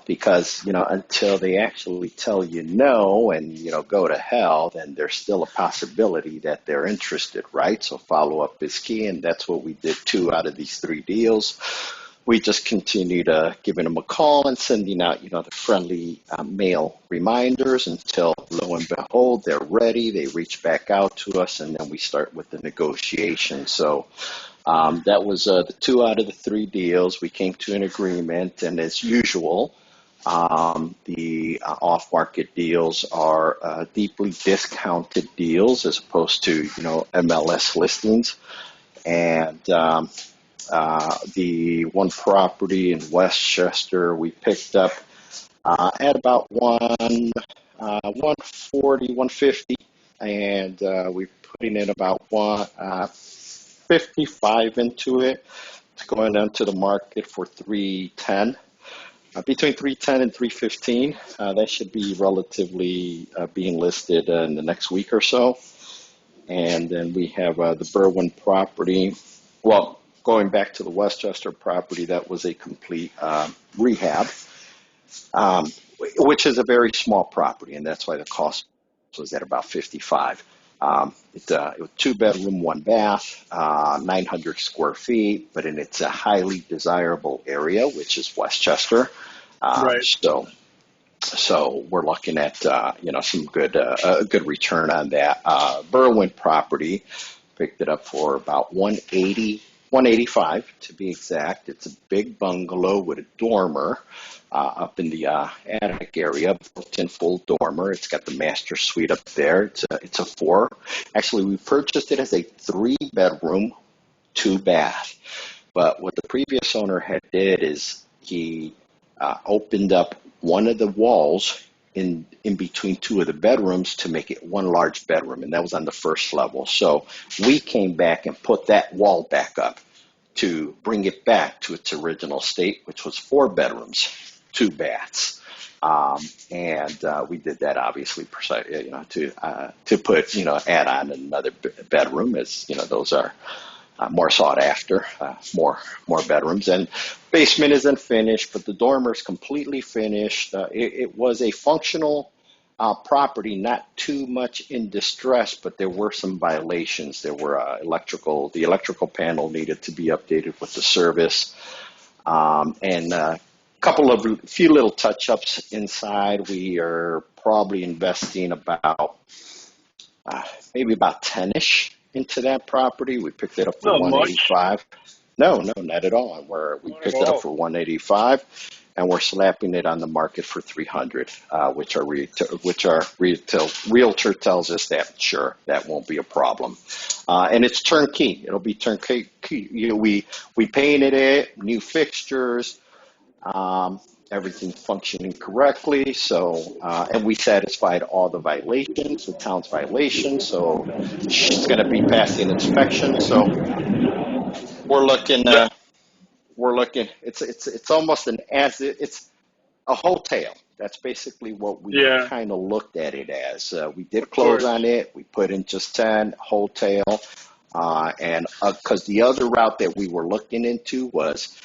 because, until they actually tell you no and, go to hell, then there's still a possibility that they're interested, right? So follow-up is key, and that's what we did 2 out of these 3 deals. We just continued giving them a call and sending out, the friendly mail reminders until, lo and behold, they're ready. They reach back out to us, and then we start with the negotiation. So that was the 2 out of the 3 deals. We came to an agreement, and as usual, the off-market deals are deeply discounted deals as opposed to, MLS listings. And the one property in Westchester we picked up at about 140, 150, and we're putting in about 55 into it. It's going down to the market for 310. Between 310 and 315, that should be relatively being listed in the next week or so. And then we have the Berwyn property. Well, going back to the Westchester property, that was a complete rehab, which is a very small property, and that's why the cost was at about 55. It was 2-bedroom, 1 bath, 900 square feet, but it's a highly desirable area, which is Westchester. Right. So we're looking at some good good return on that. Berwyn property picked it up for about 185 to be exact. It's a big bungalow with a dormer up in the attic area, built-in full dormer. It's got the master suite up there. It's a 4. Actually, we purchased it as a 3-bedroom, 2 bath. But what the previous owner had did is he opened up one of the walls in between 2 of the bedrooms to make it 1 large bedroom, and that was on the first level. So we came back and put that wall back up to bring it back to its original state, which was 4 bedrooms, 2 baths. And we did that obviously, to put, add on another bedroom, as, those are more sought after, more bedrooms. And basement isn't finished, but the dormer is completely finished. It was a functional property, not too much in distress, but there were some violations. There were the electrical panel needed to be updated with the service, and a few little touch-ups inside. We are probably investing about maybe about 10-ish into that property. We picked it up for 185. No, not at all. We picked it up for 185, and we're slapping it on the market for 300, which our realtor tells us that sure, that won't be a problem. And it's turnkey. It'll be turnkey. We painted it, new fixtures, everything functioning correctly. So, and we satisfied all the violations, the town's violations. So it's going to be passing inspection. So we're looking. It's almost it's a hotel. That's basically what we kind of looked at it as. We did close on it. We put in just 10 hotel, and because the other route that we were looking into was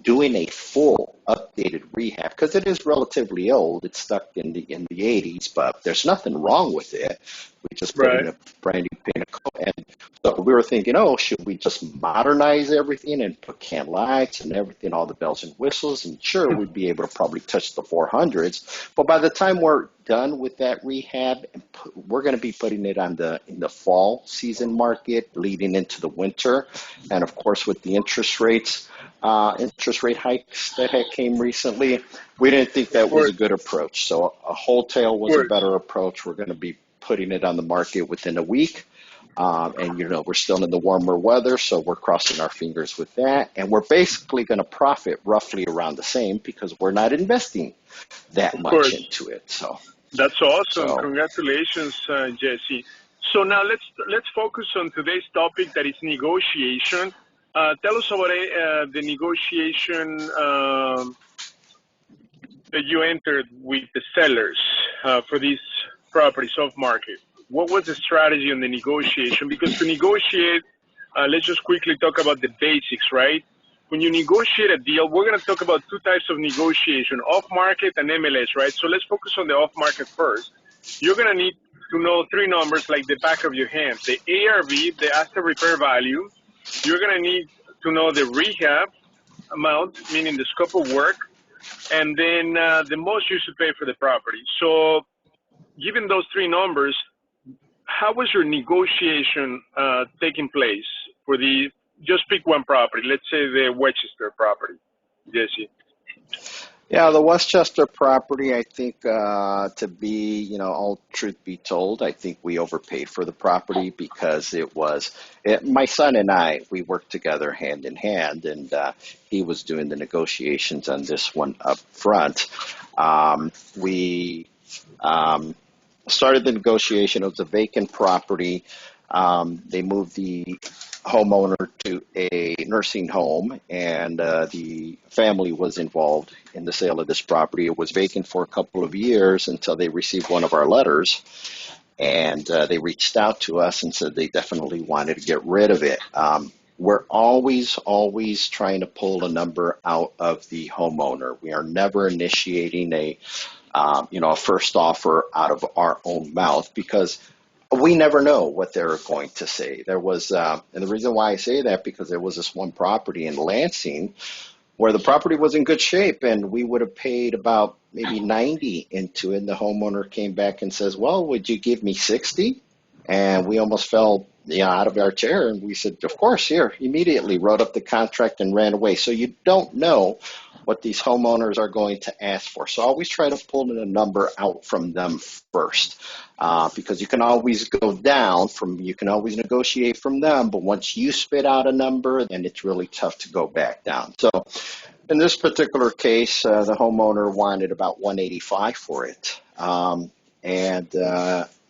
doing a full updated rehab, because it is relatively old. It's stuck in the 80s, but there's nothing wrong with it. We just put in a brand new paint coat, and so we were thinking, should we just modernize everything and put can lights and everything, all the bells and whistles, and sure, we'd be able to probably touch the 400s. But by the time we're done with that rehab, we're going to be putting it in the fall season market, leading into the winter, and of course with the interest rate hikes that came recently, we didn't think that was a good approach. So a wholesale was a better approach. We're going to be putting it on the market within a week. And, we're still in the warmer weather, so we're crossing our fingers with that. And we're basically going to profit roughly around the same because we're not investing that much into it. So that's awesome. Congratulations, Jesse. So now let's focus on today's topic, that is negotiation. Tell us about the negotiation that you entered with the sellers for these properties off market. What was the strategy on the negotiation? Because to negotiate, let's just quickly talk about the basics, right? when you negotiate a deal, we're going to talk about two types of negotiation, off-market and MLS, right? So let's focus on the off-market first. You're going to need to know three numbers like the back of your hand. The ARV, the asset repair value. You're going to need to know the rehab amount, meaning the scope of work, and then the most you should pay for the property. So given those three numbers, how was your negotiation taking place for the, just pick one property, let's say the Westchester property, Jesse? Yeah, the Westchester property, I think, to be, all truth be told, I think we overpaid for the property because my son and I, we worked together hand in hand, and he was doing the negotiations on this one up front. We started the negotiation. It was a vacant property. They moved the homeowner to a nursing home, and the family was involved in the sale of this property. It was vacant for a couple of years until they received one of our letters, and they reached out to us and said they definitely wanted to get rid of it. We're always trying to pull a number out of the homeowner. We are never initiating a first offer out of our own mouth because we never know what they're going to say. There was, and the reason why I say that, because there was this one property in Lansing where the property was in good shape, and we would have paid about maybe 90 into it. And the homeowner came back and says, "Well, would you give me 60?" And we almost fell out of our chair, and we said, "Of course, here." Immediately wrote up the contract and ran away. So you don't know what these homeowners are going to ask for. So always try to pull a number out from them first, because you can always go down you can always negotiate from them, but once you spit out a number, then it's really tough to go back down. So in this particular case, the homeowner wanted about 185 for it, and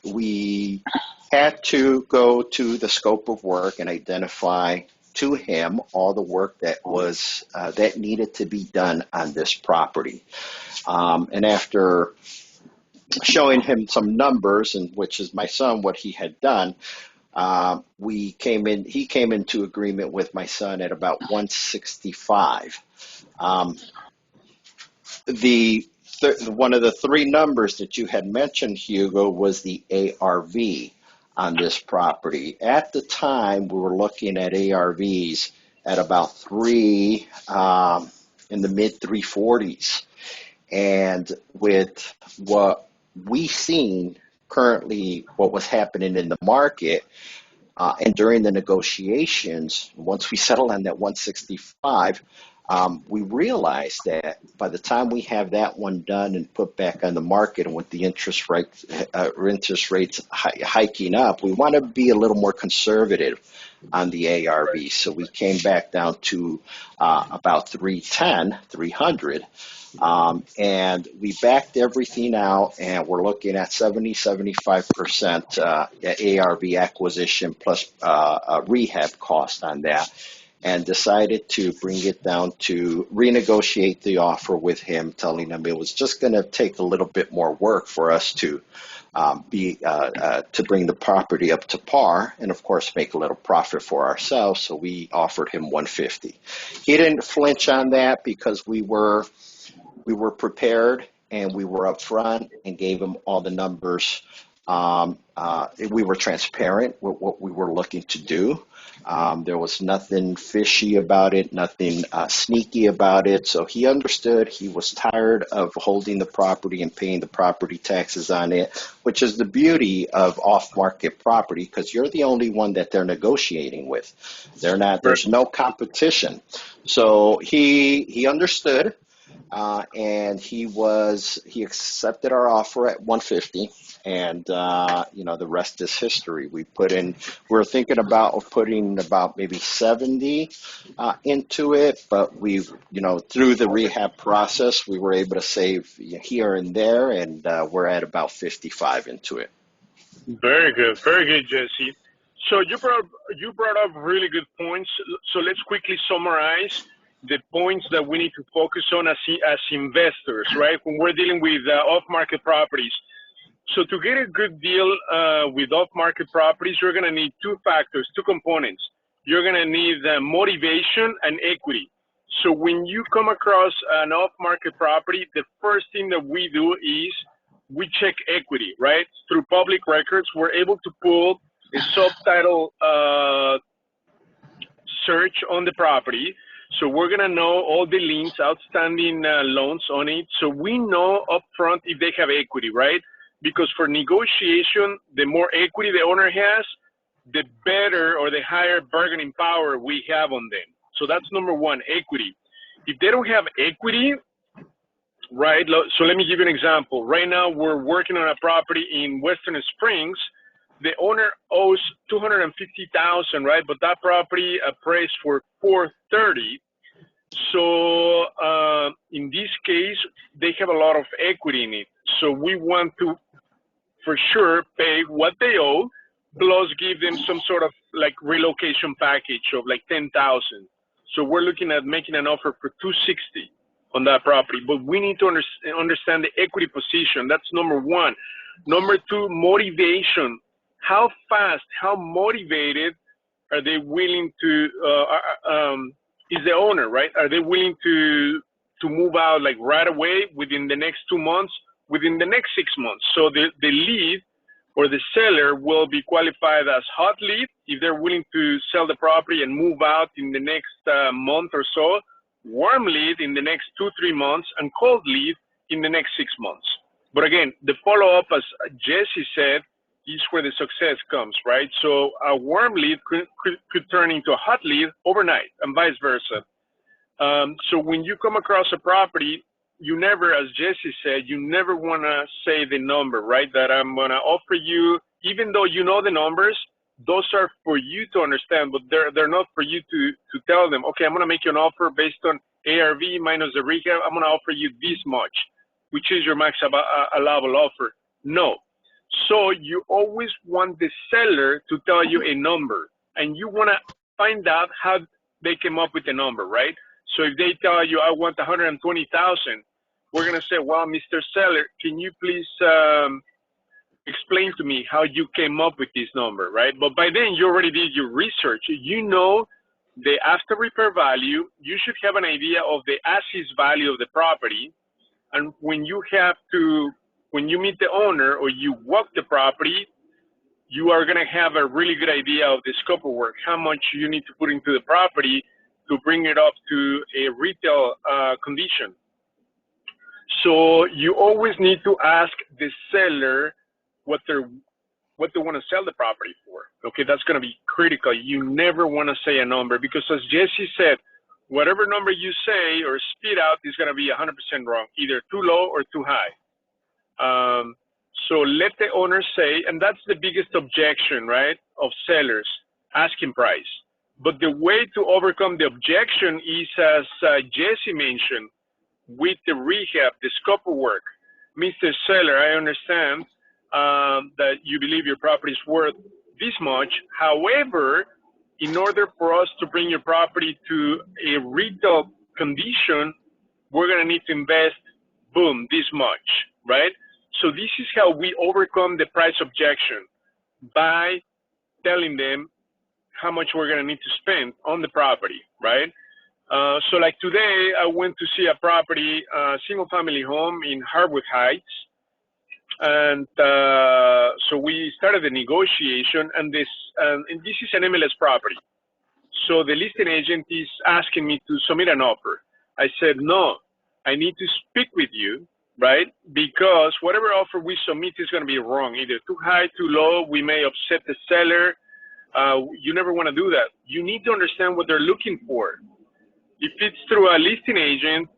we had to go to the scope of work and identify to him all the work that was that needed to be done on this property. And after showing him some numbers, and which is my son, what he had done, he came into agreement with my son at about 165. One of the three numbers that you had mentioned, Hugo, was the ARV on this property. At the time, we were looking at ARVs at about in the mid 340s. And with what we seen currently, what was happening in the market, and during the negotiations, once we settled on that 165, we realized that by the time we have that one done and put back on the market, and with the interest rates hiking up, we want to be a little more conservative on the ARV. So we came back down to about 300. And we backed everything out, and we're looking at 75% ARV acquisition plus a rehab cost on that, and decided to bring it down to renegotiate the offer with him, telling him it was just going to take a little bit more work for us to bring the property up to par, and of course make a little profit for ourselves. So we offered him 150. He didn't flinch on that because we were prepared and we were upfront and gave him all the numbers. We were transparent with what we were looking to do. There was nothing fishy about it, nothing sneaky about it. So he understood. He was tired of holding the property and paying the property taxes on it, which is the beauty of off-market property, because you're the only one that they're negotiating with. There's no competition. So he understood. And he accepted our offer at 150, and the rest is history. We're thinking about putting about maybe 70 into it, but through the rehab process, we were able to save here and there, and we're at about 55 into it. Very good, Jesse. So you brought up really good points. So let's quickly summarize the points that we need to focus on as investors, right? When we're dealing with off-market properties. So to get a good deal with off-market properties, you're going to need two factors, two components. You're going to need motivation and equity. So when you come across an off-market property, the first thing that we do is we check equity, right? Through public records, we're able to pull a subtitle search on the property. So we're going to know all the liens, outstanding loans on it. So we know upfront if they have equity, right? Because for negotiation, the more equity the owner has, the better or the higher bargaining power we have on them. So that's number one, equity. If they don't have equity, right, so let me give you an example. Right now, we're working on a property in Western Springs. The owner owes $250,000, right? But that property appraised for $430,000. So in this case, they have a lot of equity in it. So we want to, for sure, pay what they owe, plus give them some sort of like relocation package of like $10,000. So we're looking at making an offer for $260,000 on that property. But we need to understand the equity position. That's number one. Number two, motivation. How fast, how motivated are they willing to, is the owner, right? Are they willing to move out like right away, within the next 2 months, within the next 6 months? So the lead or the seller will be qualified as hot lead if they're willing to sell the property and move out in the next month or so, warm lead in the next 2-3 months, and cold lead in the next 6 months. But again, the follow-up, as Jesse said, is where the success comes, right? So a warm lead could turn into a hot lead overnight, and vice versa. So when you come across a property, you never, as Jesse said, you never want to say the number, right? That I'm going to offer you, even though you know the numbers, those are for you to understand, but they're not for you to tell them, okay, I'm going to make you an offer based on ARV minus the rehab. I'm going to offer you this much, which is your max allowable offer. No. So you always want the seller to tell you a number, and you want to find out how they came up with the number, right? So if they tell you, I want 120,000, we're going to say, well, Mr. Seller, can you please explain to me how you came up with this number, right? But by then you already did your research. You know the after repair value. You should have an idea of the as-is value of the property. And when you meet the owner or you walk the property, you are going to have a really good idea of the scope of work, how much you need to put into the property to bring it up to a retail condition. So you always need to ask the seller what they want to sell the property for. Okay, that's going to be critical. You never want to say a number, because as Jesse said, whatever number you say or spit out is going to be 100% wrong, either too low or too high. So let the owner say, and that's the biggest objection, right, of sellers, asking price. But the way to overcome the objection is, as Jesse mentioned, with the rehab, the scope of work. Mr. Seller, I understand that you believe your property is worth this much. However, in order for us to bring your property to a retail condition, we're going to need to invest, boom, this much, right? So this is how we overcome the price objection, by telling them how much we're going to need to spend on the property, right? So like today, I went to see a property, single family home in Harwood Heights. And so we started the negotiation, and this is an MLS property. So the listing agent is asking me to submit an offer. I said, no, I need to speak with you, right? Because whatever offer we submit is going to be wrong, either too high, too low. We may upset the seller. You never want to do that. You need to understand what they're looking for. If it's through a listing agent,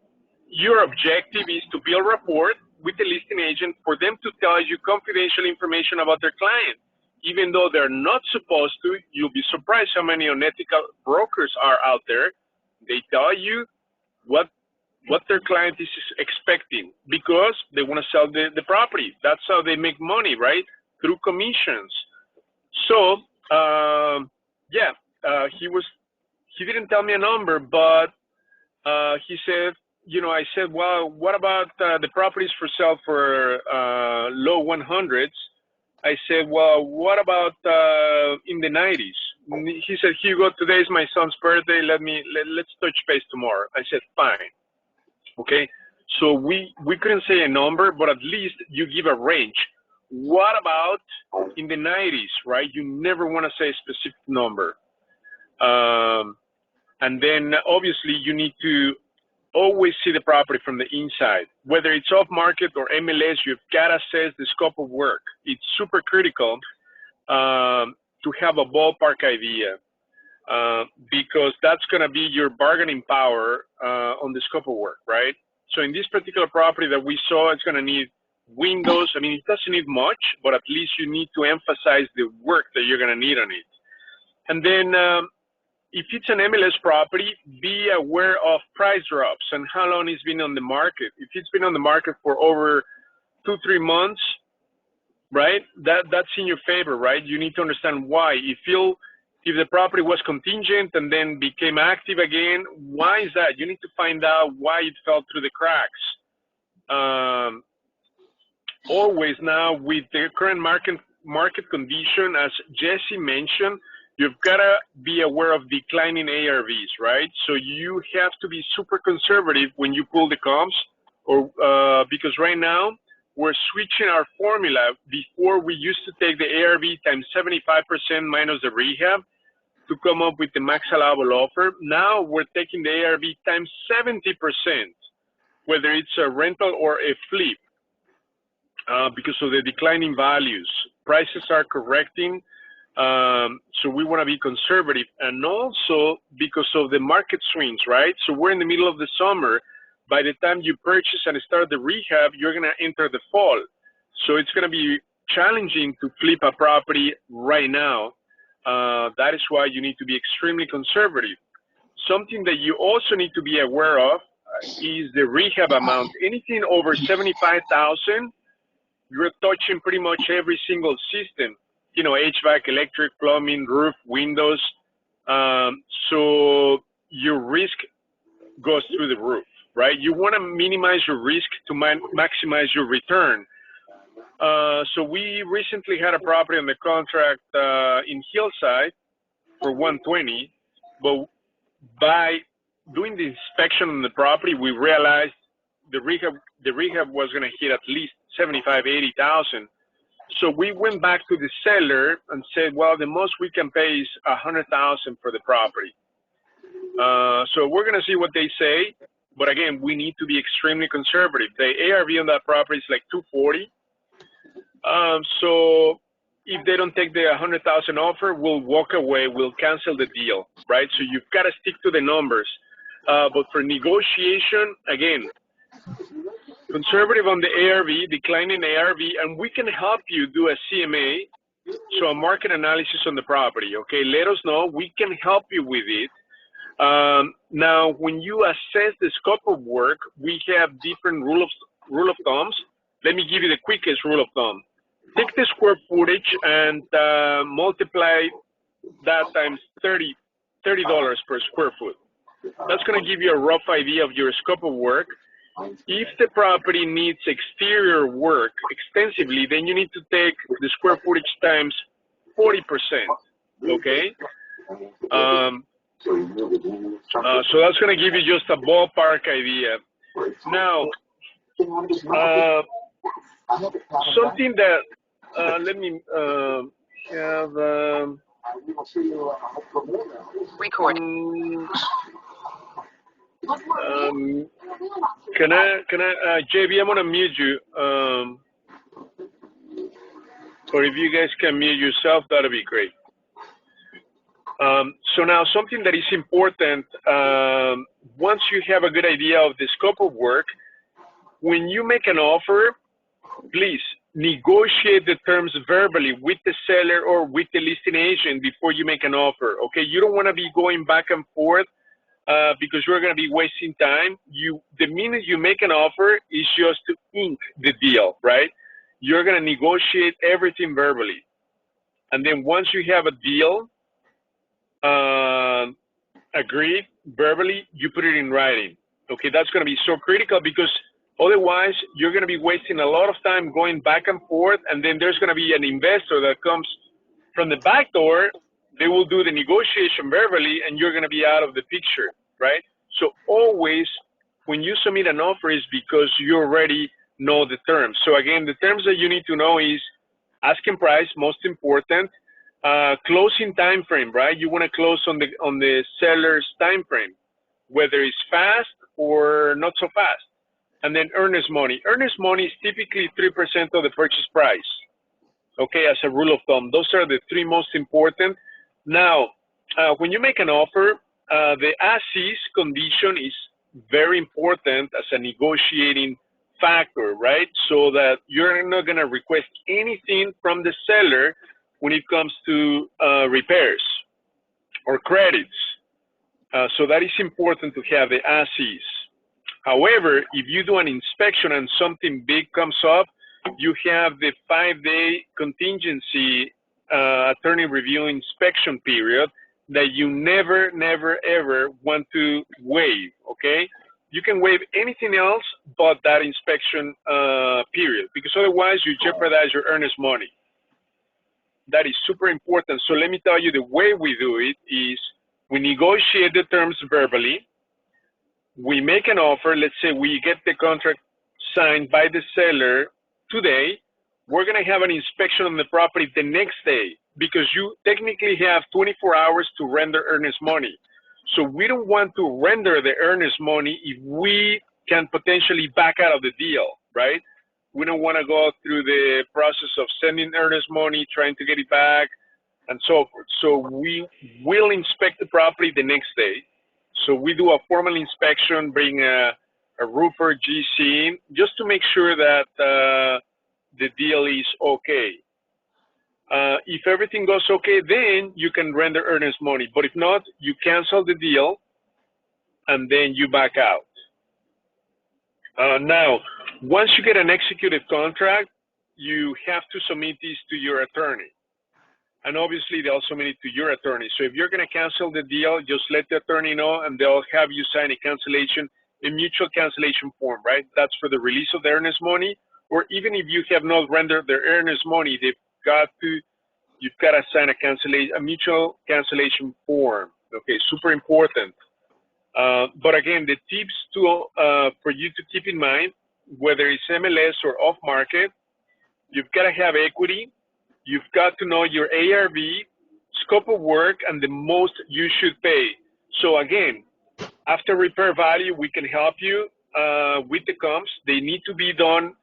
your objective is to build rapport with the listing agent for them to tell you confidential information about their client. Even though they're not supposed to, you'll be surprised how many unethical brokers are out there. They tell you what their client is expecting because they want to sell the property. That's how they make money, right? Through commissions. So, he didn't tell me a number, but he said, I said, well, what about the properties for sale for low 100s? I said, well, what about in the 90s? He said, Hugo, today's my son's birthday. Let's touch base tomorrow. I said, fine. Okay. So we couldn't say a number, but at least you give a range. What about in the 90s, right? You never want to say a specific number. And then obviously you need to always see the property from the inside. Whether it's off market or MLS, you've got to assess the scope of work. It's super critical to have a ballpark idea because that's going to be your bargaining power on the scope of work, right? So in this particular property that we saw, it's going to need windows. I mean, it doesn't need much, but at least you need to emphasize the work that you're going to need on it. And then if it's an MLS property, be aware of price drops and how long it's been on the market. If it's been on the market for over 2-3 months, right, that's in your favor, right? You need to understand why. If the property was contingent and then became active again, why is that? You need to find out why it fell through the cracks. Always now with the current market condition, as Jesse mentioned, you've got to be aware of declining ARVs, right? So you have to be super conservative when you pull the comps, or because right now we're switching our formula. Before we used to take the ARV times 75% minus the rehab to come up with the max allowable offer. Now we're taking the ARV times 70%, whether it's a rental or a flip, because of the declining values. Prices are correcting, so we want to be conservative, and also because of the market swings, right? So we're in the middle of the summer. By the time you purchase and start the rehab, you're going to enter the fall. So it's going to be challenging to flip a property right now. That is why you need to be extremely conservative. Something that you also need to be aware of is the rehab amount. Anything over $75,000, you're touching pretty much every single system. You know, HVAC, electric, plumbing, roof, windows. So your risk goes through the roof, right? You want to minimize your risk to maximize your return. So we recently had a property on the contract in Hillside for 120, but by doing the inspection on the property, we realized the rehab was going to hit at least 75, 80,000. So we went back to the seller and said, well, the most we can pay is 100,000 for the property. So we're going to see what they say, but again, we need to be extremely conservative. The ARV on that property is like 240. So if they don't take the 100,000 offer, we'll walk away, we'll cancel the deal, right? So you've got to stick to the numbers. But for negotiation, again, conservative on the ARV, declining ARV, and we can help you do a CMA, so a market analysis on the property, okay? Let us know, we can help you with it. Now, when you assess the scope of work, we have different rule of thumbs. Let me give you the quickest rule of thumb. Take the square footage and multiply that times $30 per square foot. That's going to give you a rough idea of your scope of work. If the property needs exterior work extensively, then you need to take the square footage times 40%, okay? So that's going to give you just a ballpark idea. Now, something that, let me have, recording. Can I, JB, I'm gonna mute you. Or if you guys can mute yourself, that'd be great. So now something that is important, once you have a good idea of the scope of work, when you make an offer, please negotiate the terms verbally with the seller or with the listing agent before you make an offer, okay? You don't wanna be going back and forth because you're gonna be wasting time. The minute you make an offer is just to ink the deal, right? You're gonna negotiate everything verbally. And then once you have a deal agreed verbally, you put it in writing. Okay, that's gonna be so critical because Otherwise, you're going to be wasting a lot of time going back and forth, and then there's going to be an investor that comes from the back door. They will do the negotiation verbally, and you're going to be out of the picture, right? So always, when you submit an offer, is because you already know the terms. So again, the terms that you need to know is asking price, most important, closing time frame, right? You want to close on the seller's time frame, whether it's fast or not so fast. And then earnest money. Earnest money is typically 3% of the purchase price, okay, as a rule of thumb. Those are the three most important. Now, when you make an offer, the as-is condition is very important as a negotiating factor, right? So that you're not going to request anything from the seller when it comes to repairs or credits. So that is important to have the as-is. However, if you do an inspection and something big comes up, you have the 5-day contingency attorney review inspection period that you never, ever want to waive, okay? You can waive anything else but that inspection period, because otherwise you jeopardize your earnest money. That is super important. So let me tell you, the way we do it is we negotiate the terms verbally. We make an offer. Let's say we get the contract signed by the seller today. We're going to have an inspection on the property the next day, because you technically have 24 hours to render earnest money. So we don't want to render the earnest money if we can potentially back out of the deal, right? We don't want to go through the process of sending earnest money, trying to get it back, and so forth. So we will inspect the property the next day. So we do a formal inspection, bring a roofer, GC, just to make sure that the deal is okay. If everything goes okay, then you can render earnest money. But if not, you cancel the deal and then you back out. Now, once you get an executed contract, you have to submit this to your attorney. And obviously, they'll submit it to your attorney. So if you're going to cancel the deal, just let the attorney know, and they'll have you sign a mutual cancellation form, right? That's for the release of the earnest money. Or even if you have not rendered their earnest money, you've got to sign a mutual cancellation form. Okay, super important. But again, the tips for you to keep in mind, whether it's MLS or off market, you've got to have equity. You've got to know your ARV, scope of work, and the most you should pay. So again, after repair value, we can help you with the comps. They need to be done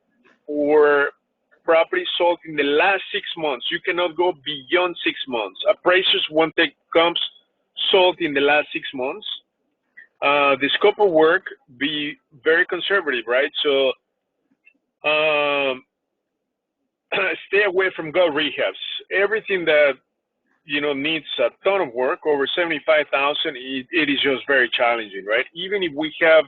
for property sold in the last 6 months. You cannot go beyond 6 months. Appraisers won't take comps sold in the last 6 months. The scope of work, be very conservative, right? So stay away from gut rehabs. Everything that needs a ton of work, over 75,000, it is just very challenging, right? Even if we have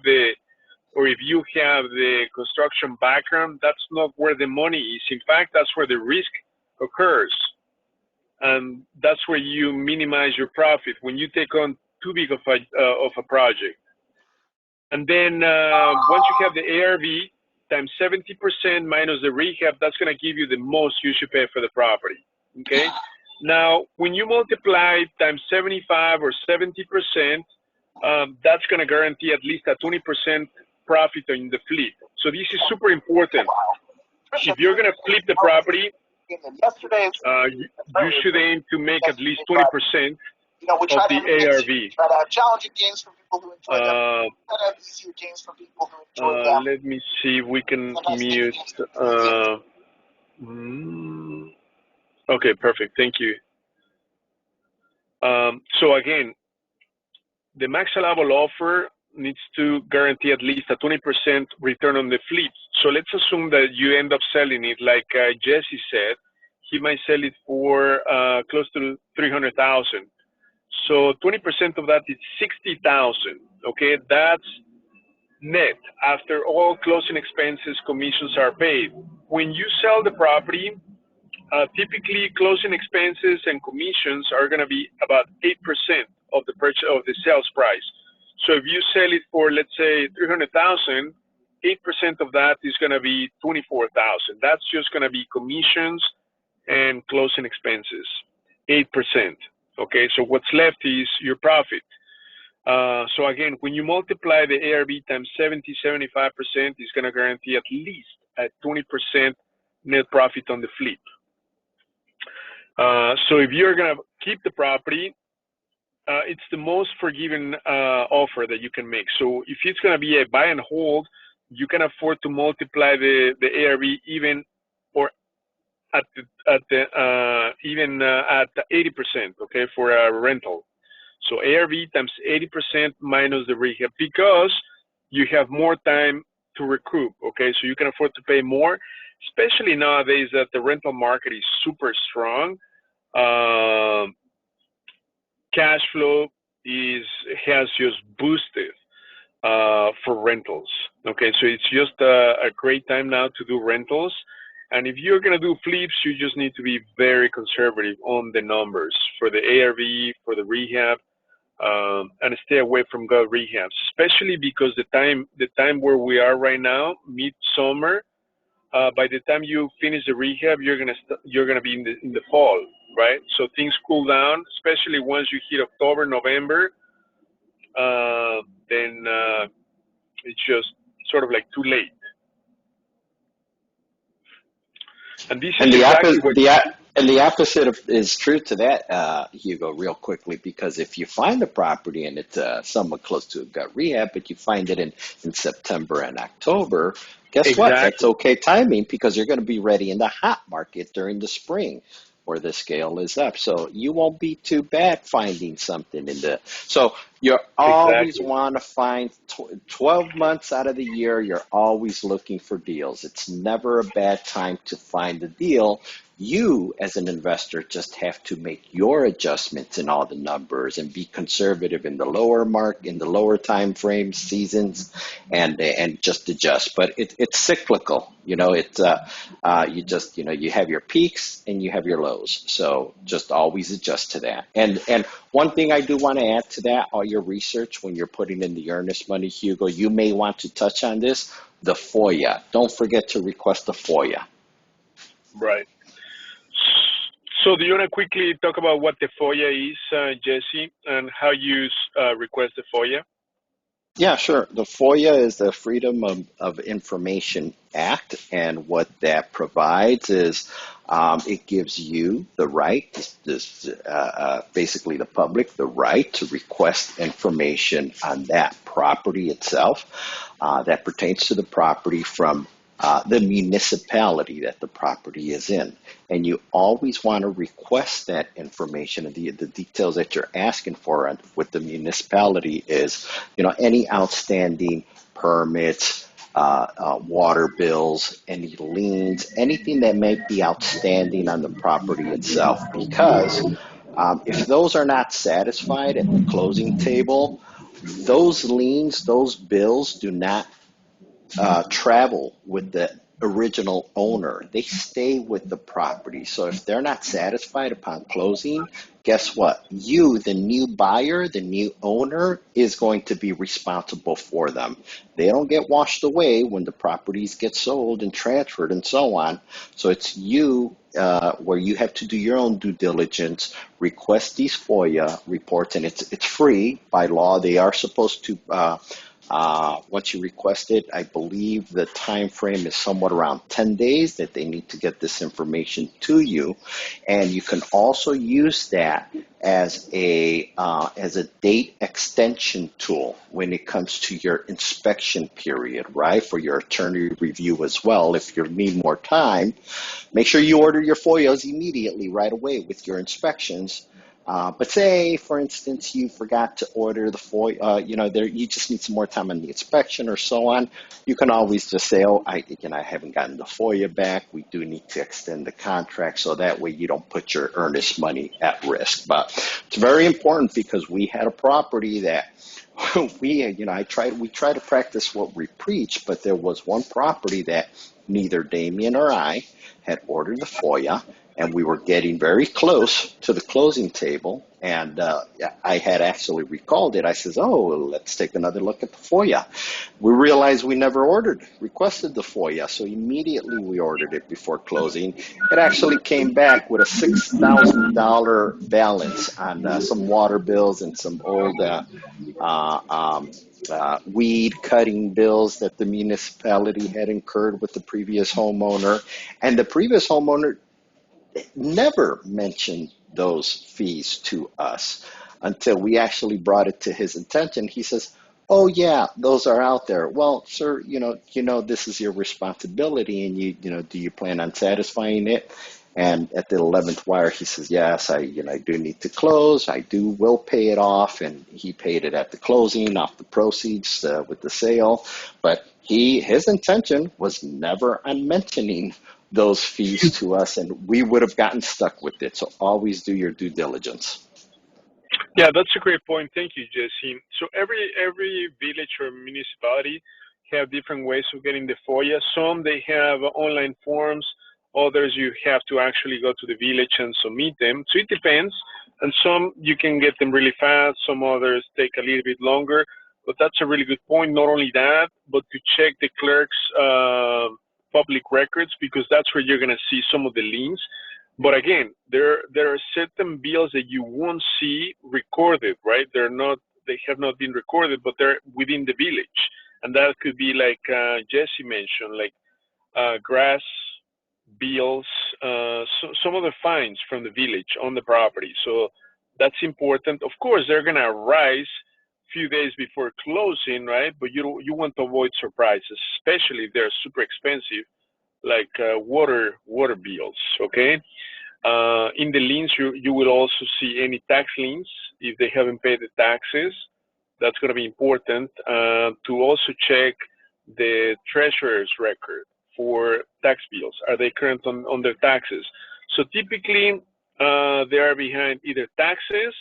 if you have the construction background, that's not where the money is. In fact, that's where the risk occurs, and that's where you minimize your profit when you take on too big of a project. And then once you have the ARV times 70% minus the rehab, that's going to give you the most you should pay for the property. Okay. Now, when you multiply times 75 or 70%, that's going to guarantee at least a 20% profit on the flip. So this is super important. If you're going to flip the property, you should aim to make at least 20% of the ARV. Try to have challenging games for people who enjoy them. Try to have easier games for people who enjoy them. Let me see if we can mute. Okay, perfect. Thank you. So again, the max allowable offer needs to guarantee at least a 20% return on the fleet. So let's assume that you end up selling it, like Jesse said, he might sell it for close to 300,000. So 20% of that is 60,000. Okay, that's net after all closing expenses, commissions are paid. When you sell the property, typically closing expenses and commissions are going to be about 8% of the purchase of the sales price. So if you sell it for, let's say, 300,000, 8% of that is going to be 24,000. That's just going to be commissions and closing expenses. 8%. Okay, so what's left is your profit. So again, when you multiply the ARV times 70, 75%, it's going to guarantee at least a 20% net profit on the flip. So if you're going to keep the property, it's the most forgiving offer that you can make. So if it's going to be a buy and hold, you can afford to multiply the ARV even or at 80%, okay, for a rental. So ARV times 80% minus the rehab, because you have more time to recoup, okay? So you can afford to pay more, especially nowadays that the rental market is super strong. Cash flow has just boosted for rentals, okay? So it's just a great time now to do rentals. And if you're going to do flips, you just need to be very conservative on the numbers for the ARV, for the rehab, and stay away from gut rehabs, especially because the time where we are right now, midsummer, by the time you finish the rehab, you're gonna be in the fall, right? So things cool down, especially once you hit October, November. Then it's just sort of like too late. And this is exactly what. And the opposite is true to that, Hugo, real quickly, because if you find a property and it's somewhat close to a gut rehab, but you find it in September and October, guess what? That's okay timing, because you're going to be ready in the hot market during the spring where the scale is up. So you won't be too bad finding something in the. So you always want to find 12 months out of the year, you're always looking for deals. It's never a bad time to find a deal. You, as an investor, just have to make your adjustments in all the numbers and be conservative in the lower time frames, seasons, and just adjust. But it's cyclical. You know, you just, you have your peaks and you have your lows. So just always adjust to that. And one thing I do want to add to that, all your research when you're putting in the earnest money, Hugo, you may want to touch on this, the FOIA. Don't forget to request the FOIA. Right. So do you want to quickly talk about what the FOIA is, Jesse, and how you request the FOIA? Yeah, sure. The FOIA is the Freedom of Information Act, and what that provides is it gives you the right, basically the public, the right to request information on that property itself that pertains to the property from the municipality that the property is in. And you always want to request that information. And the details that you're asking for with the municipality is, any outstanding permits, water bills, any liens, anything that may be outstanding on the property itself. Because if those are not satisfied at the closing table, those liens, those bills do not travel with the original owner. They stay with the property. So if they're not satisfied upon closing, guess what? You, the new buyer, the new owner, is going to be responsible for them. They don't get washed away when the properties get sold and transferred and so on. So it's you where you have to do your own due diligence, request these FOIA reports, and it's free by law. They are supposed to once you request it, I believe the time frame is somewhat around 10 days that they need to get this information to you. And you can also use that as a date extension tool when it comes to your inspection period, right? For your attorney review as well. If you need more time, make sure you order your FOIAs immediately right away with your inspections. But say, for instance, you forgot to order the FOIA, you just need some more time on the inspection or so on. You can always just say, I haven't gotten the FOIA back. We do need to extend the contract, so that way you don't put your earnest money at risk. But it's very important, because we had a property that we try to practice what we preach, but there was one property that neither Damien or I had ordered the FOIA, and we were getting very close to the closing table. And I had actually recalled it. I says, oh, let's take another look at the FOIA. We realized we never requested the FOIA, so immediately we ordered it before closing. It actually came back with a $6,000 balance on some water bills and some old weed cutting bills that the municipality had incurred with the previous homeowner. And the previous homeowner never mentioned those fees to us until we actually brought it to his attention. He says, oh yeah, those are out there. Well, sir, this is your responsibility, and do you plan on satisfying it? And at the 11th wire, he says, yes, I do need to close. will pay it off. And he paid it at the closing off the proceeds with the sale. But his intention was never on mentioning those fees to us, and we would have gotten stuck with it. So always do your due diligence. Yeah, that's a great point. Thank you, Jesse. So every village or municipality have different ways of getting the FOIA. Some they have online forms. Others you have to actually go to the village and submit them. So it depends. And some you can get them really fast. Some others take a little bit longer. But that's a really good point. Not only that, but to check the clerk's public records, because that's where you're going to see some of the liens. But again, there are certain bills that you won't see recorded, right? They have not been recorded, but they're within the village. And that could be like Jesse mentioned, like grass bills, some other fines from the village on the property. So that's important. Of course, they're going to rise a few days before closing, right? But you want to avoid surprises, especially if they're super expensive, like water bills, okay? In the liens, you will also see any tax liens if they haven't paid the taxes. That's going to be important to also check the treasurer's record for tax bills. Are they current on their taxes? So typically, they are behind either taxes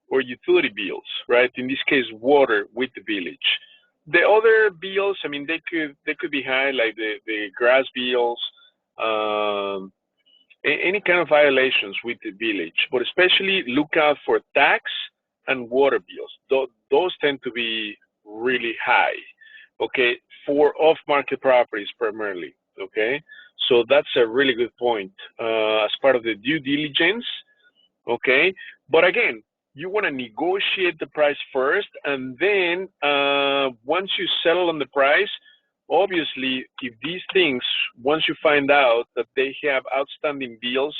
or utility bills, right? In this case, water with the village. The other bills, I mean, they could be high, like the grass bills, any kind of violations with the village, but especially look out for tax and water bills. Those tend to be really high, okay, for off-market properties primarily, okay? So that's a really good point as part of the due diligence, okay? But again, you want to negotiate the price first, and then once you settle on the price, obviously, if these things, once you find out that they have outstanding bills,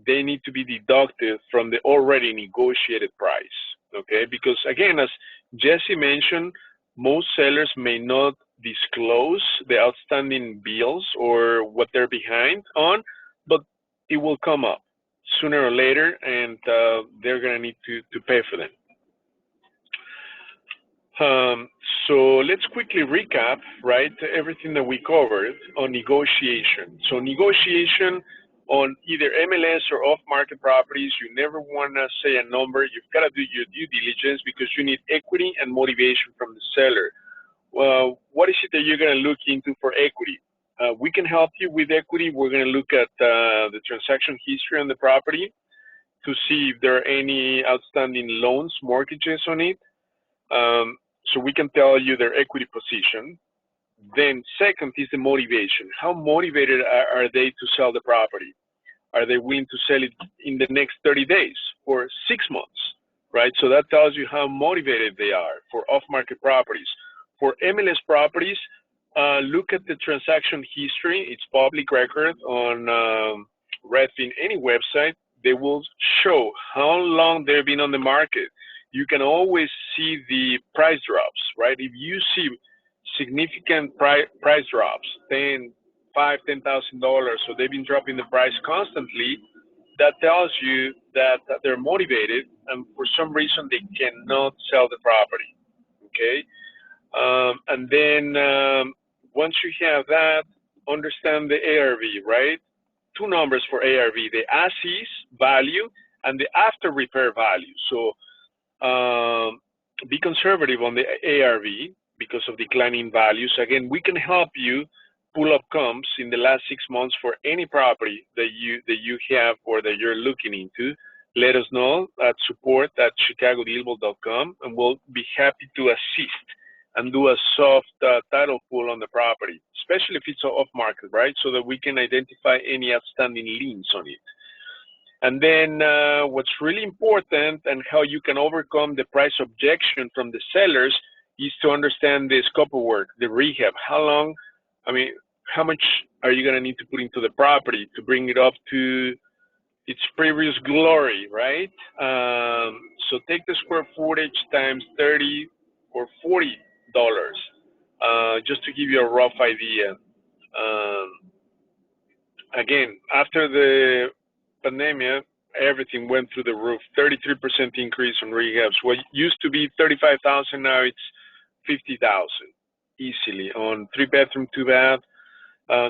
they need to be deducted from the already negotiated price, okay? Because again, as Jesse mentioned, most sellers may not disclose the outstanding bills or what they're behind on, but it will come up sooner or later, and they're going to need to pay for them. So let's quickly recap, right, everything that we covered on negotiation. So negotiation on either MLS or off-market properties, you never want to say a number. You've got to do your due diligence because you need equity and motivation from the seller. What is it that you're going to look into for equity? We can help you with equity. We're going to look at the transaction history on the property to see if there are any outstanding loans, mortgages on it. So we can tell you their equity position. Then second is the motivation. How motivated are they to sell the property? Are they willing to sell it in the next 30 days or 6 months, right? So that tells you how motivated they are for off-market properties. For MLS properties, look at the transaction history. It's public record on Redfin, any website. They will show how long they've been on the market. You can always see the price drops, right? If you see significant price drops, $5,000, $10,000, so they've been dropping the price constantly, that tells you that they're motivated and for some reason they cannot sell the property, okay? And then once you have that, understand the ARV, right? Two numbers for ARV, the as-is value and the after repair value. So be conservative on the ARV because of declining values. Again, we can help you pull-up comes in the last 6 months for any property that you have or that you're looking into, let us know at support@ChicagoDealVault.com, and we'll be happy to assist and do a soft title pull on the property, especially if it's off market, right? So that we can identify any outstanding liens on it. And then what's really important and how you can overcome the price objection from the sellers is to understand the scope of work, the rehab. How much are you going to need to put into the property to bring it up to its previous glory, right? So take the square footage times 30 or $40, just to give you a rough idea. Again, after the pandemic, everything went through the roof. 33% increase on rehabs. What used to be 35,000, now it's 50,000 easily on 3-bedroom, 2-bath.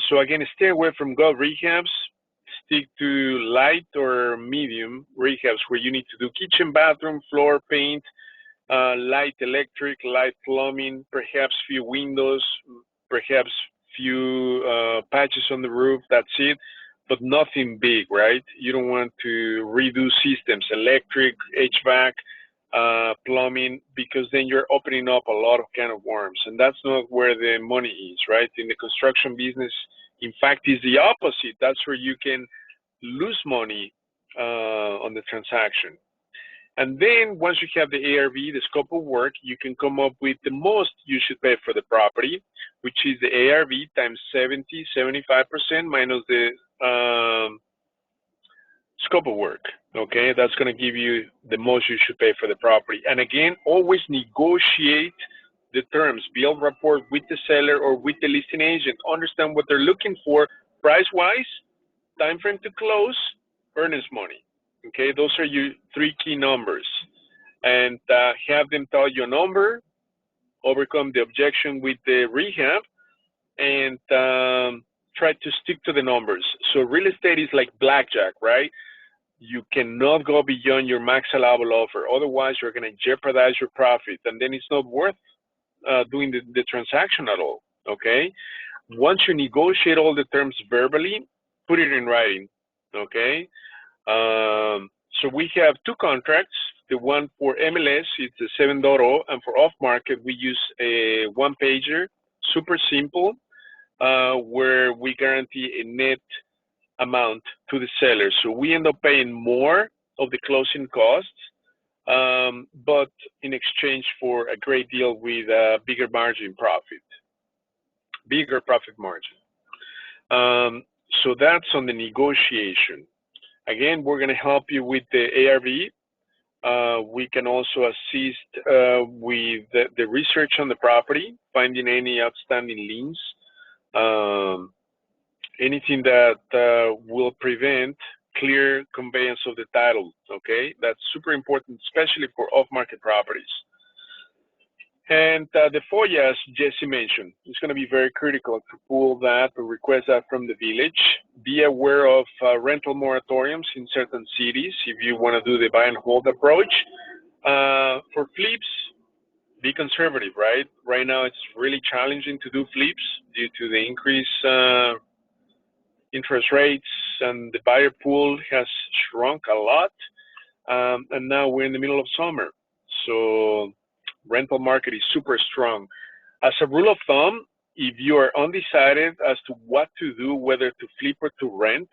So again, stay away from gut rehabs. Stick to light or medium rehabs where you need to do kitchen, bathroom, floor, paint, light electric, light plumbing, perhaps few windows, perhaps few patches on the roof. That's it, but nothing big, right? You don't want to redo systems, electric, HVAC, plumbing, because then you're opening up a lot of can of worms, and that's not where the money is, right? In the construction business, in fact, is the opposite. That's where you can lose money on the transaction. And then once you have the ARV, the scope of work, you can come up with the most you should pay for the property, which is the ARV times 75% minus the scope of work, okay? That's going to give you the most you should pay for the property. And again, always negotiate the terms, build rapport with the seller or with the listing agent. Understand what they're looking for price-wise, time frame to close, earnest money. Okay, those are your 3 key numbers. And have them tell you a number, overcome the objection with the rehab, and try to stick to the numbers. So real estate is like blackjack, right? You cannot go beyond your max allowable offer. Otherwise, you're going to jeopardize your profit, and then it's not worth doing the transaction at all, okay? Once you negotiate all the terms verbally, put it in writing, okay? So we have 2 contracts. The one for MLS, it's a 7.0, and for off-market, we use a 1-pager, super simple, where we guarantee a net amount to the seller. So we end up paying more of the closing costs, but in exchange for a great deal with a bigger profit margin. So that's on the negotiation. Again, we're going to help you with the ARV. We can also assist with the research on the property, finding any outstanding liens, anything that will prevent clear conveyance of the title, okay? That's super important, especially for off-market properties. And the FOIA, as Jesse mentioned, is going to be very critical to pull that or request that from the village. Be aware of rental moratoriums in certain cities if you want to do the buy and hold approach. For flips, be conservative, right? Right now, it's really challenging to do flips due to the increased interest rates, and the buyer pool has shrunk a lot. And now we're in the middle of summer. So rental market is super strong. As a rule of thumb, if you are undecided as to what to do, whether to flip or to rent,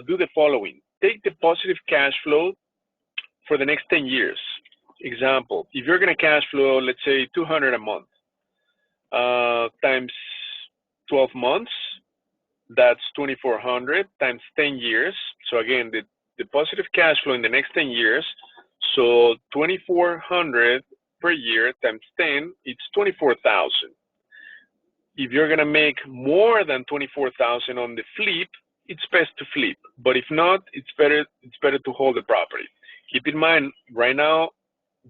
do the following. Take the positive cash flow for the next 10 years. Example, if you're going to cash flow, let's say $200 a month, times 12 months, that's 2,400 times 10 years. So again, the positive cash flow in the next 10 years, so 2,400 per year times 10, it's 24,000. If you're going to make more than 24,000 on the flip, it's best to flip. But if not, it's better to hold the property. Keep in mind, right now,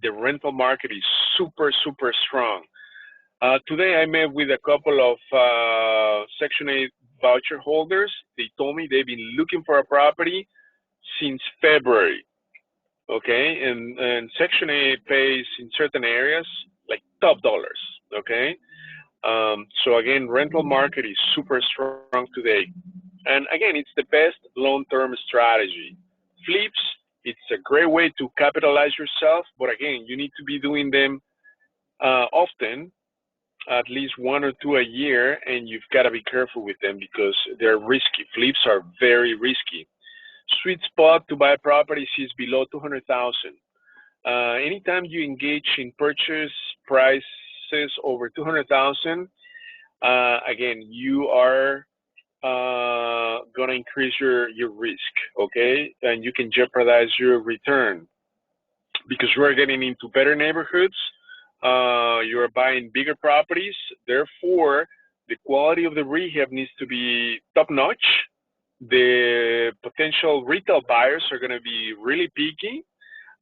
the rental market is super, super strong. Today, I met with a couple of Section 8 voucher holders. They told me they've been looking for a property since February. Okay, and Section 8 pays in certain areas like top dollars, okay? So again, rental market is super strong today. And again, it's the best long-term strategy. Flips, it's a great way to capitalize yourself, but again, you need to be doing them often, at least one or two a year, and you've got to be careful with them because they're risky. Flips are very risky. Sweet spot to buy properties is below 200,000. Anytime you engage in purchase prices over 200,000, again, you are gonna increase your risk, okay? And you can jeopardize your return because you are getting into better neighborhoods. You are buying bigger properties. Therefore, the quality of the rehab needs to be top notch. The potential retail buyers are going to be really picky.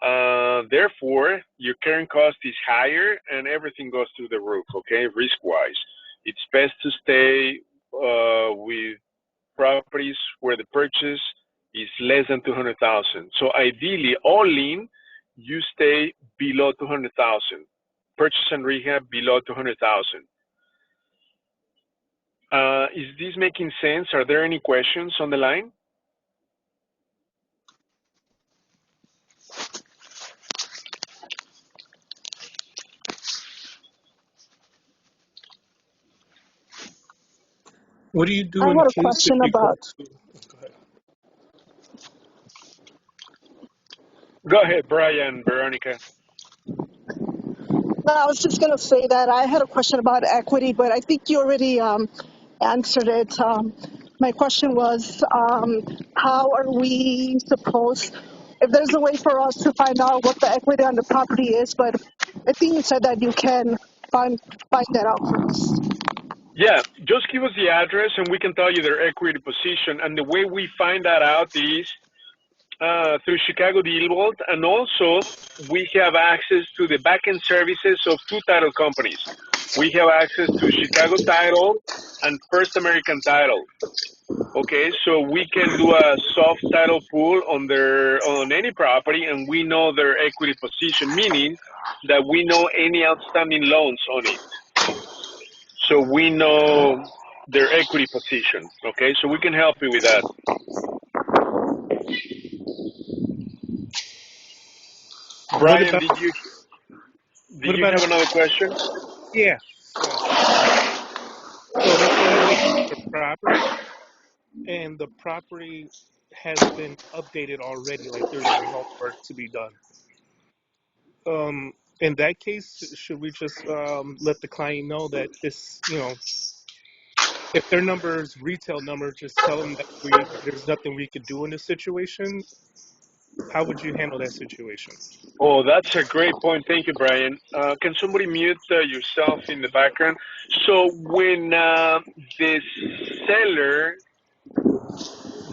Therefore, your carrying cost is higher and everything goes through the roof, okay, risk-wise. It's best to stay with properties where the purchase is less than 200,000. So ideally, all in, you stay below 200,000. Purchase and rehab below 200,000. Is this making sense? Are there any questions on the line? What do you do I in had a case if question you go about. to? Go ahead. Go ahead, Brian, Veronica. No, I was just going to say that I had a question about equity, but I think you already answered it. My question was, how are we supposed, if there's a way for us to find out what the equity on the property is, but I think you said that you can find that out for us. Yeah, just give us the address and we can tell you their equity position. And the way we find that out is through ChicagoDealVault, and also we have access to the backend services of two title companies. We have access to Chicago Title and First American Title. Okay, so we can do a soft title pool on any property, and we know their equity position, meaning that we know any outstanding loans on it. So we know their equity position. Okay, so we can help you with that. Brian, did you have another question? Yeah. So let's say we have a property and the property has been updated already, like there's no work to be done. In that case, should we just let the client know that this, if their numbers, retail numbers, just tell them that there's nothing we could do in this situation? How would you handle that situation? Oh, that's a great point. Thank you, Brian. Can somebody mute yourself in the background? So when the seller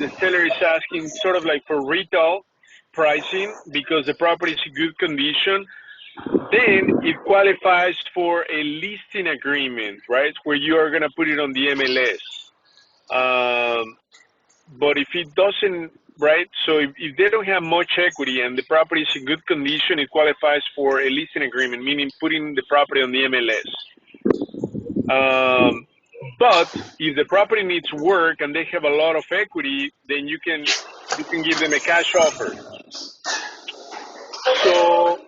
is asking sort of like for retail pricing because the property is in good condition, then it qualifies for a listing agreement, right? Where you are going to put it on the MLS. But if it doesn't, right? So if they don't have much equity and the property is in good condition, it qualifies for a leasing agreement, meaning putting the property on the MLS. But if the property needs work and they have a lot of equity, then you can give them a cash offer. So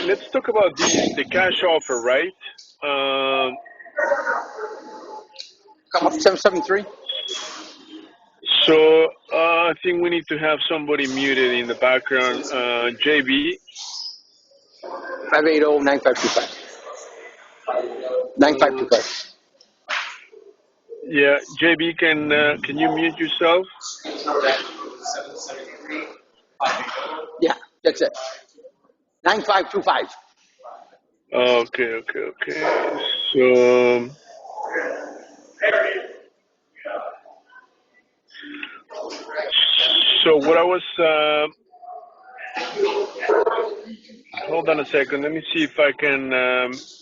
let's talk about this, the cash offer, right? Come up 773. So I think we need to have somebody muted in the background. JB. 580-9525. 9525. Yeah, JB, can you mute yourself? Yeah, that's it. 9525. Okay. So what I was, hold on a second. Let me see if I can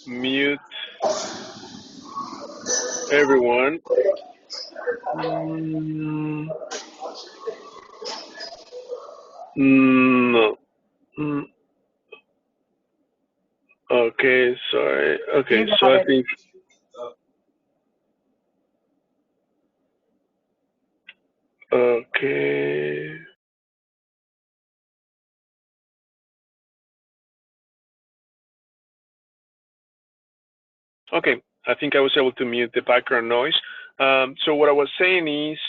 mute everyone. No. Okay, sorry. Okay, so I think Okay. Okay, I think I was able to mute the background noise. So what I was saying is,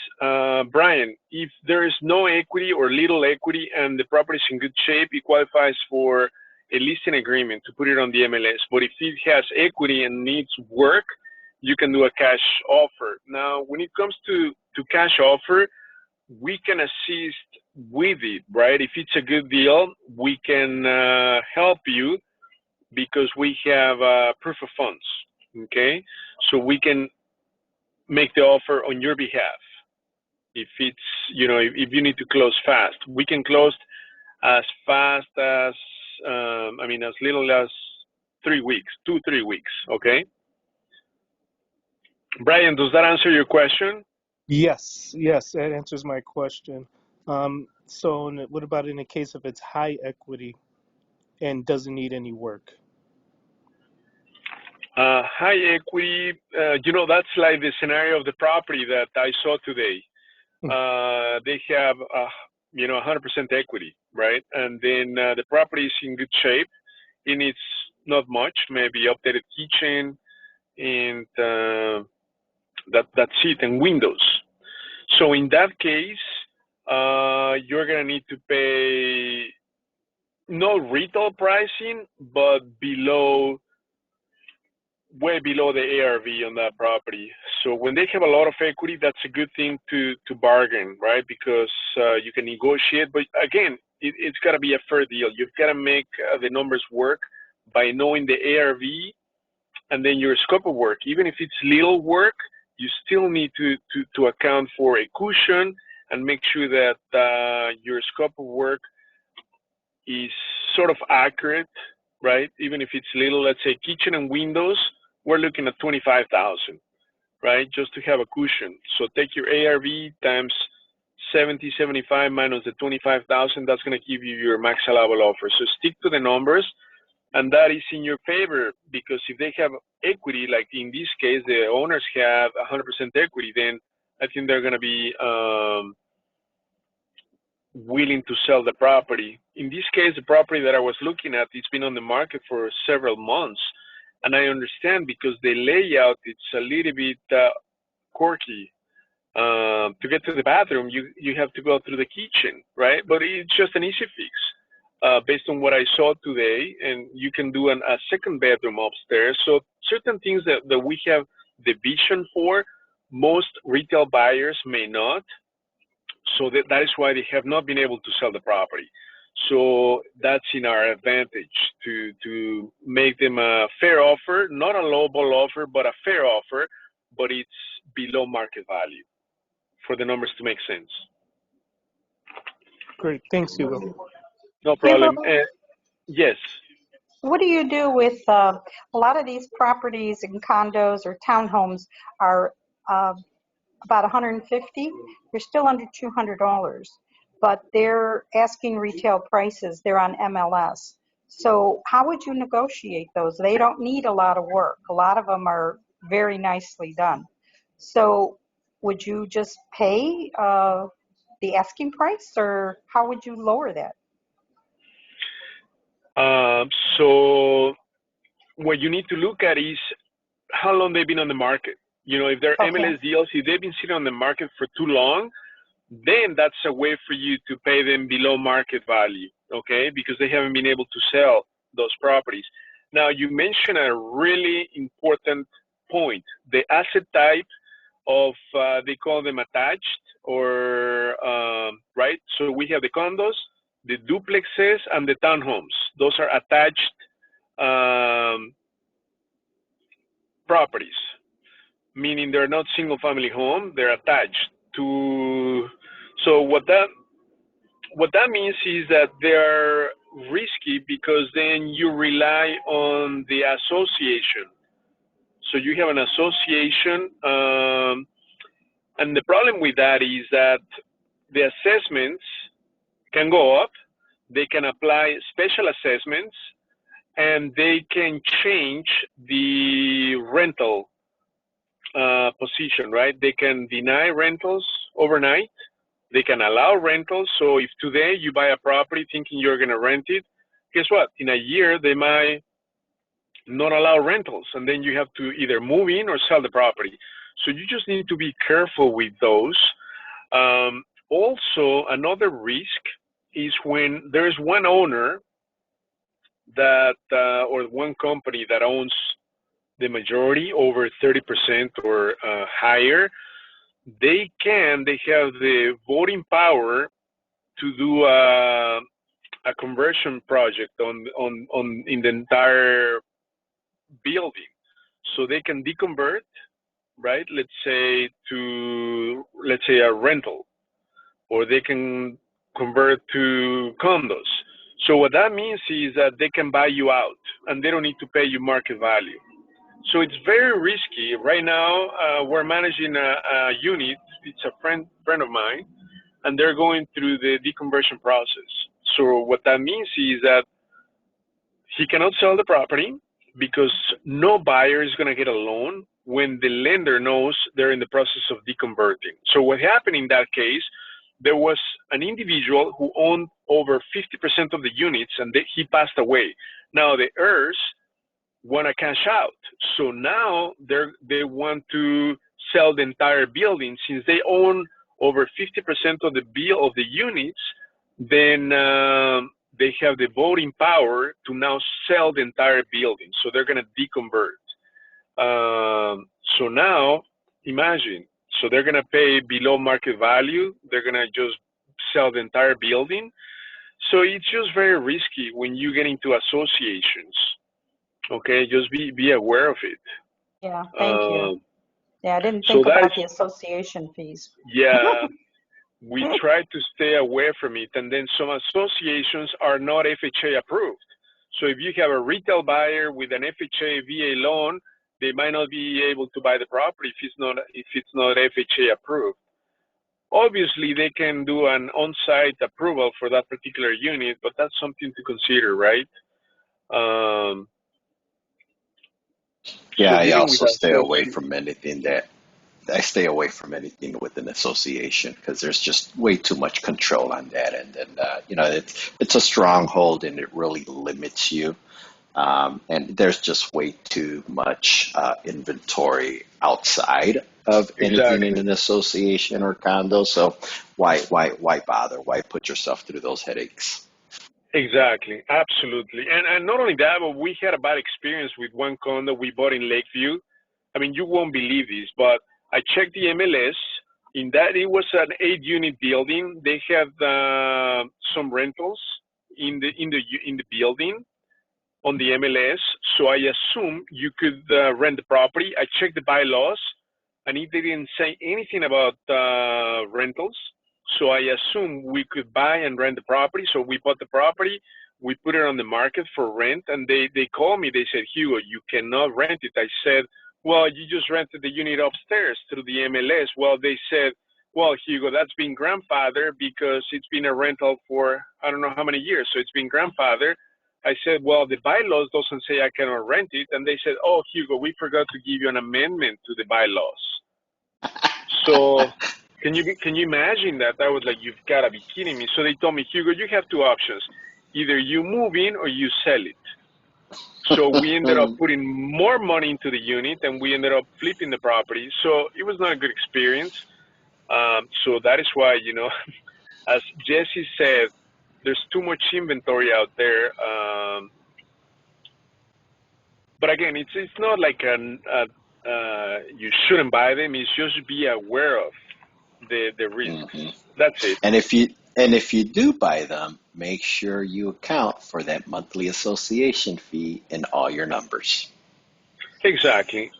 Brian, if there is no equity or little equity and the property is in good shape, it qualifies for a listing agreement to put it on the MLS. But if it has equity and needs work, you can do a cash offer. Now, when it comes to cash offer, we can assist with it, right? If it's a good deal, we can help you because we have proof of funds, okay? So we can make the offer on your behalf. If it's, if you need to close fast, we can close as fast as, as little as 3 weeks, 2-3 weeks, okay? Brian, does that answer your question? Yes, that answers my question. So what about in the case if it's high equity and doesn't need any work? High equity, that's like the scenario of the property that I saw today. They have, 100% equity, right? And then the property is in good shape. It needs not much, maybe updated kitchen, and that's it, and windows. So in that case, you're gonna need to pay no retail pricing, but way below the ARV on that property. So when they have a lot of equity, that's a good thing to bargain, right? Because you can negotiate, but again, it's got to be a fair deal. You've got to make the numbers work by knowing the ARV and then your scope of work. Even if it's little work, you still need to account for a cushion and make sure that your scope of work is sort of accurate, right? Even if it's little, let's say kitchen and windows, we're looking at 25,000, right? Just to have a cushion. So take your ARV times 70, 75 minus the 25,000, that's gonna give you your max allowable offer. So stick to the numbers, and that is in your favor, because if they have equity, like in this case, the owners have 100% equity, then I think they're gonna be willing to sell the property. In this case, the property that I was looking at, it's been on the market for several months. And I understand because the layout, it's a little bit quirky. To get to the bathroom, you have to go through the kitchen, right? But it's just an easy fix based on what I saw today. And you can do a second bedroom upstairs. So certain things that we have the vision for, most retail buyers may not. So that is why they have not been able to sell the property. So that's in our advantage to make them a fair offer, not a lowball offer, but a fair offer, but it's below market value for the numbers to make sense. Great, thanks, Hugo. No Hugo, problem. Yes. what do you do with a lot of these properties and condos or townhomes are about 150? They're still under $200, but they're asking retail prices. They're on MLS. So how would you negotiate those? They don't need a lot of work. A lot of them are very nicely done. So would you just pay the asking price, or how would you lower that? So what you need to look at is how long they've been on the market. If they're Okay. MLS deals, if they've been sitting on the market for too long, then that's a way for you to pay them below market value, okay? Because they haven't been able to sell those properties. Now, you mentioned a really important point, the asset type of, they call them attached, or, right? So we have the condos, the duplexes, and the townhomes. Those are attached properties, meaning they're not single family home, they're attached to. So what that means is that they're risky because then you rely on the association. So you have an association, and the problem with that is that the assessments can go up, they can apply special assessments, and they can change the rental position, right? They can deny rentals overnight, They can allow rentals. So if today you buy a property thinking you're going to rent it, guess what? In a year, they might not allow rentals, and then you have to either move in or sell the property. So you just need to be careful with those. Also, another risk is when there is one owner that, or one company that owns the majority, over 30% or higher. They have the voting power to do a conversion project in the entire building. So they can deconvert, right? Let's say a rental, or they can convert to condos. So what that means is that they can buy you out and they don't need to pay you market value. So it's very risky. Right now, we're managing a unit. It's a friend of mine, and they're going through the deconversion process. So what that means is that he cannot sell the property because no buyer is going to get a loan when the lender knows they're in the process of deconverting. So what happened in that case, there was an individual who owned over 50% of the units, and he passed away. Now the heirs want to cash out. So now they want to sell the entire building. Since they own over 50% of the units, then they have the voting power to now sell the entire building. So they're going to deconvert. So now imagine, so they're going to pay below market value. They're going to just sell the entire building. So it's just very risky when you get into associations. Okay, just be aware of it. Yeah, thank you. Yeah, I didn't think about the association fees. Yeah, we try to stay away from it. And then some associations are not FHA approved. So if you have a retail buyer with an FHA VA loan, they might not be able to buy the property if it's not FHA approved. Obviously, they can do an on-site approval for that particular unit, but that's something to consider, right? Yeah, I also stay away from anything with an association because there's just way too much control on that, and then it's a stronghold and it really limits you. And there's just way too much inventory outside of anything in an association or condo. So why bother? Why put yourself through those headaches? Exactly, absolutely. And not only that, but we had a bad experience with one condo we bought in Lakeview. I mean, you won't believe this, but I checked the MLS. In that, it was an 8-unit building. They had some rentals in the building on the MLS. So I assume you could rent the property. I checked the bylaws, and it didn't say anything about rentals. So I assume we could buy and rent the property. So we bought the property, we put it on the market for rent, and they called me. They said, Hugo, you cannot rent it. I said, well, you just rented the unit upstairs through the MLS. Well, they said, well, Hugo, that's been grandfathered because it's been a rental for I don't know how many years. So it's been grandfathered. I said, well, the bylaws doesn't say I cannot rent it. And they said, oh, Hugo, we forgot to give you an amendment to the bylaws. So can you imagine that? I was like, you've got to be kidding me. So they told me, Hugo, you have 2 options. Either you move in or you sell it. So we ended up putting more money into the unit, and we ended up flipping the property. So it was not a good experience. So that is why, as Jesse said, there's too much inventory out there. But again, it's not like you shouldn't buy them. It's just be aware of the risks. Mm-hmm. That's it. And if you do buy them, make sure you account for that monthly association fee in all your numbers. Exactly.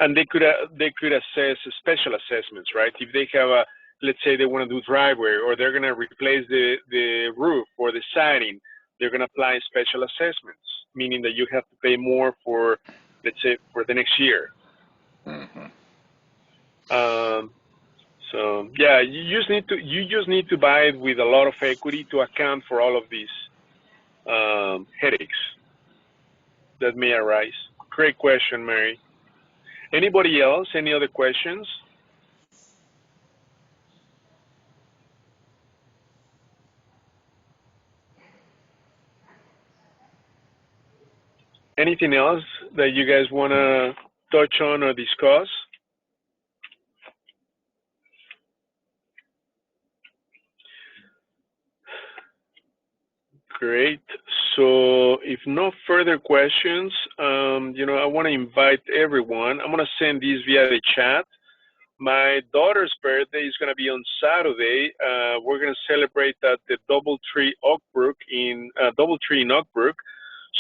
And they could assess special assessments, right? If they have let's say they want to do driveway, or they're going to replace the roof or the siding, they're going to apply special assessments, meaning that you have to pay more for, let's say, for the next year. Mm-hmm. So yeah, you just need to buy it with a lot of equity to account for all of these headaches that may arise. Great question, Mary. Anybody else? Any other questions? Anything else that you guys want to touch on or discuss? Great. So if no further questions, I want to invite everyone. I'm going to send these via the chat. My daughter's birthday is going to be on Saturday. We're going to celebrate at the DoubleTree in Oakbrook.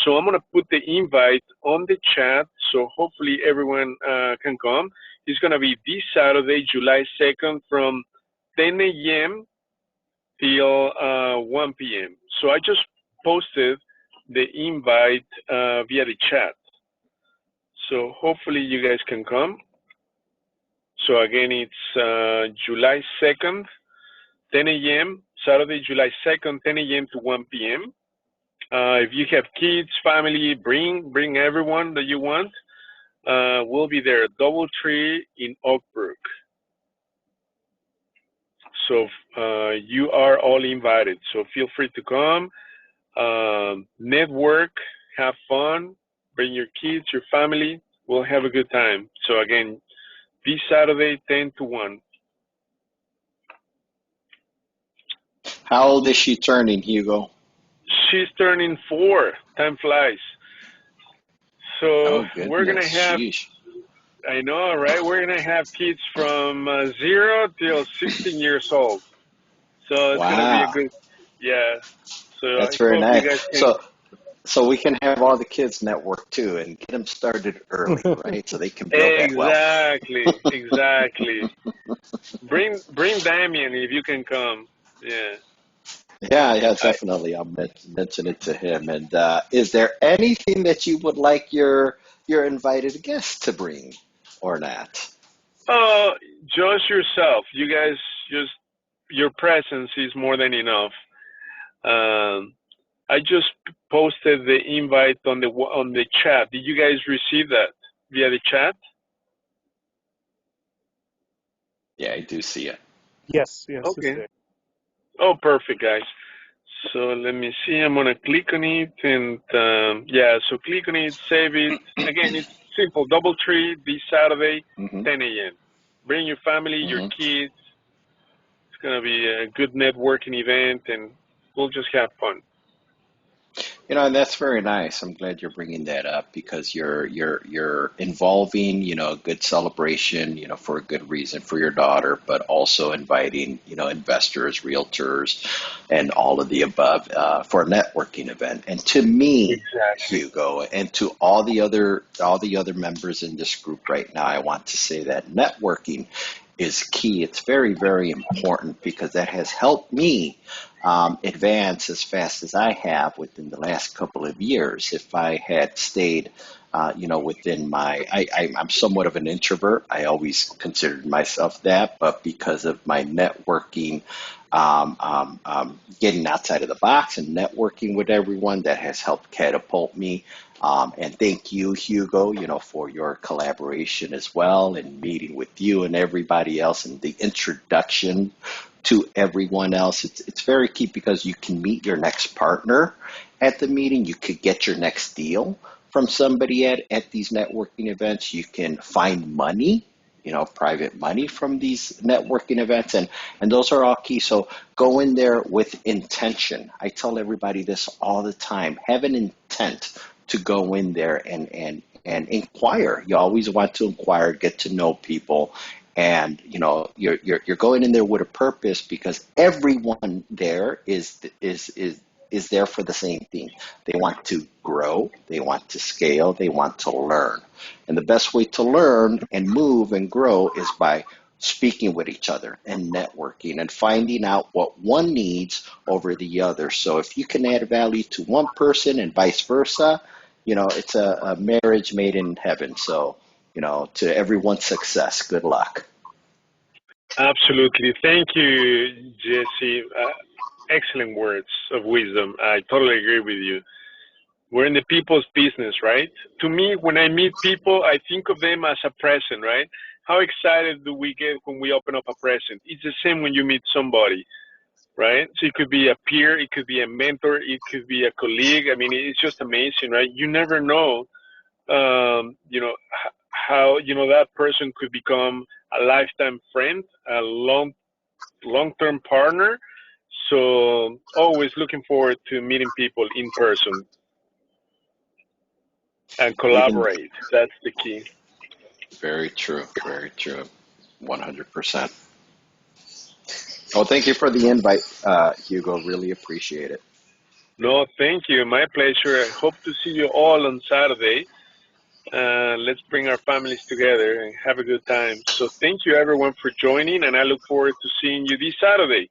So I'm going to put the invite on the chat. So hopefully everyone can come. It's going to be this Saturday, July 2nd, from 10 a.m. till 1 p.m. So I just posted the invite via the chat. So hopefully you guys can come. So again, it's July 2nd, 10 a.m., Saturday, July 2nd, 10 a.m. to 1 p.m. If you have kids, family, bring everyone that you want. We'll be there, DoubleTree in Oakbrook. So you are all invited. So feel free to come, network, have fun, bring your kids, your family. We'll have a good time. So again, this Saturday, 10 to 1. How old is she turning, Hugo? She's turning 4. Time flies. So Oh, we're going to goodness. have, Sheesh. I know, right? We're going to have kids from 0 till 16 years old. So it's going to be a Wow. good, yeah. So That's I very hope you nice. guys can. So we can have all the kids network too and get them started early, right? So they can build that wealth. Exactly. Bring Damien if you can come. Yeah. Yeah, definitely. I'll mention it to him. And is there anything that you would like your invited guests to bring or not? Just yourself. You guys, just your presence is more than enough. I just posted the invite on the chat. Did you guys receive that via the chat? Yeah, I do see it. Yes, it's Okay. there. Oh, perfect, guys. So let me see. I'm gonna click on it, and yeah. So click on it, save it. Again, it's simple. DoubleTree this Saturday, Mm-hmm. 10 a.m. Bring your family, your Mm-hmm. kids. It's gonna be a good networking event, and we'll just have fun. And that's very nice. I'm glad you're bringing that up because you're involving, a good celebration, for a good reason for your daughter, but also inviting, investors, realtors, and all of the above for a networking event. And to me, Exactly. Hugo, and to all the other members in this group right now, I want to say that networking is key. It's very, very important because that has helped me advance as fast as I have within the last couple of years. If I had stayed, within I'm somewhat of an introvert. I always considered myself that, but because of my networking, getting outside of the box and networking with everyone, that has helped catapult me. And thank you, Hugo, for your collaboration as well and meeting with you and everybody else and the introduction to everyone else. It's very key because you can meet your next partner at the meeting. You could get your next deal from somebody at these networking events. You can find money, private money from these networking events. And those are all key. So go in there with intention. I tell everybody this all the time. Have an intent to go in there and inquire. You always want to inquire, get to know people. And you're going in there with a purpose because everyone there is there for the same thing. They want to grow, they want to scale, they want to learn. And the best way to learn and move and grow is by speaking with each other and networking and finding out what one needs over the other. So if you can add value to one person and vice versa, it's a marriage made in heaven. So to everyone's success. Good luck. Absolutely. Thank you, Jesse. Excellent words of wisdom. I totally agree with you. We're in the people's business, right? To me, when I meet people, I think of them as a present, right? How excited do we get when we open up a present? It's the same when you meet somebody. right? So it could be a peer, it could be a mentor, it could be a colleague. I mean, it's just amazing, right? You never know, you know, how, you know, that person could become a lifetime friend, a long-term partner. So always looking forward to meeting people in person and Even collaborate. That's the key. very true, very true, 100%. Oh, thank you for the invite, Hugo. Really appreciate it. No, thank you. My pleasure. I hope to see you all on Saturday. Let's bring our families together and have a good time. So thank you everyone for joining, and I look forward to seeing you this Saturday.